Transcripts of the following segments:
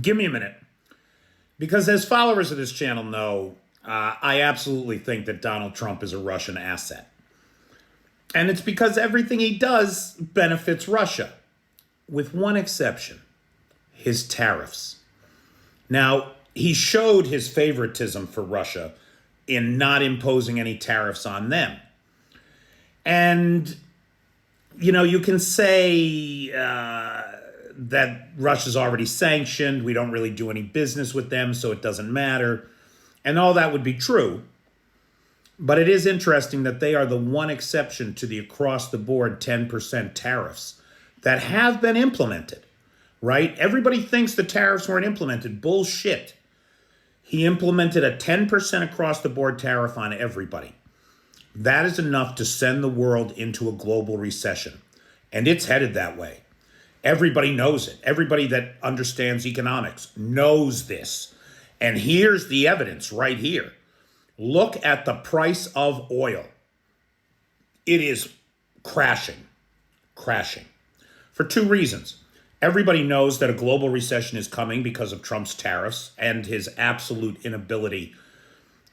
Give me a minute. Because as followers of this channel know, I absolutely think that Donald Trump is a Russian asset. And it's because everything he does benefits Russia, with one exception, his tariffs. Now, he showed his favoritism for Russia in not imposing any tariffs on them. And, you know, you can say that Russia's already sanctioned, we don't really do any business with them, so it doesn't matter. And all that would be true. But it is interesting that they are the one exception to the across-the-board 10% tariffs that have been implemented, right? Everybody thinks the tariffs weren't implemented. Bullshit. He implemented a 10% across-the-board tariff on everybody. That is enough to send the world into a global recession. And it's headed that way. Everybody knows it. Everybody that understands economics knows this. And here's the evidence right here. Look at the price of oil. It is crashing, for two reasons. Everybody knows that a global recession is coming because of Trump's tariffs and his absolute inability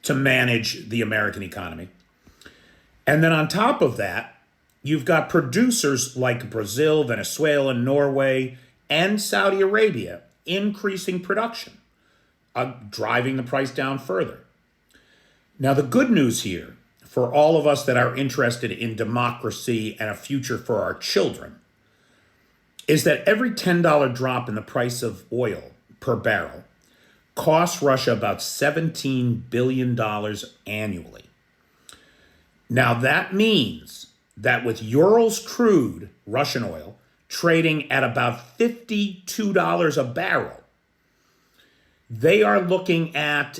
to manage the American economy. And then on top of that, you've got producers like Brazil, Venezuela, Norway, and Saudi Arabia increasing production, driving the price down further. Now, the good news here for all of us that are interested in democracy and a future for our children is that every $10 drop in the price of oil per barrel costs Russia about $17 billion annually. Now, that means that with Urals crude, Russian oil, trading at about $52 a barrel, they are looking at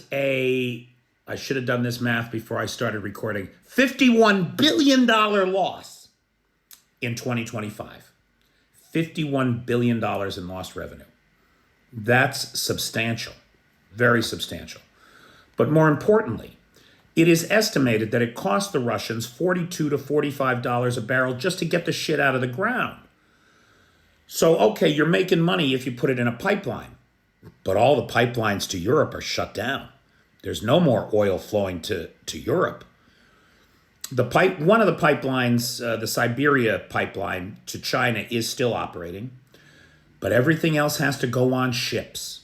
I should have done this math before I started recording, $51 billion loss in 2025. $51 billion in lost revenue. That's substantial, very substantial. But more importantly, it is estimated that it cost the Russians $42 to $45 a barrel just to get the shit out of the ground. So, okay, you're making money if you put it in a pipeline, but all the pipelines to Europe are shut down. There's no more oil flowing to Europe. One of the pipelines, the Siberia pipeline to China, is still operating, but everything else has to go on ships.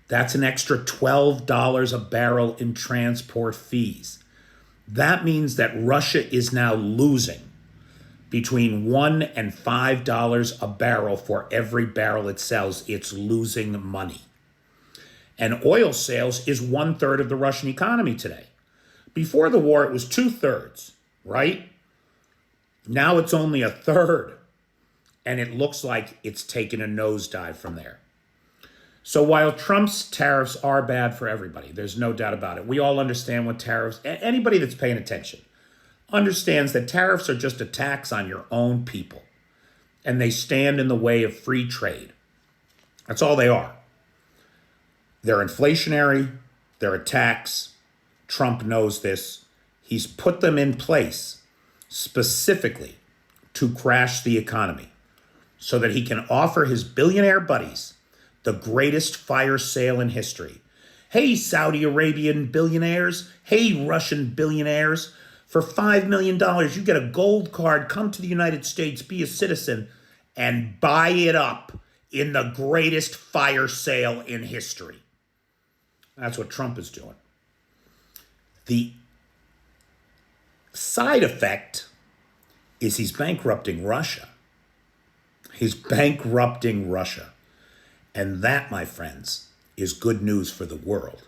That's an extra $12 a barrel in transport fees. That means that Russia is now losing between $1 and $5 a barrel for every barrel it sells. It's losing money. And oil sales is 1/3 of the Russian economy today. Before the war, it was 2/3, right? Now it's only 1/3. And it looks like it's taken a nosedive from there. So while Trump's tariffs are bad for everybody, there's no doubt about it. We all understand what tariffs, anybody that's paying attention understands that tariffs are just a tax on your own people. And they stand in the way of free trade. That's all they are. They're inflationary, they're a tax. Trump knows this. He's put them in place specifically to crash the economy so that he can offer his billionaire buddies the greatest fire sale in history. Hey, Saudi Arabian billionaires. Hey, Russian billionaires. For $5 million, you get a gold card, come to the United States, be a citizen, and buy it up in the greatest fire sale in history. That's what Trump is doing. The side effect is he's bankrupting Russia. He's bankrupting Russia. And that, my friends, is good news for the world.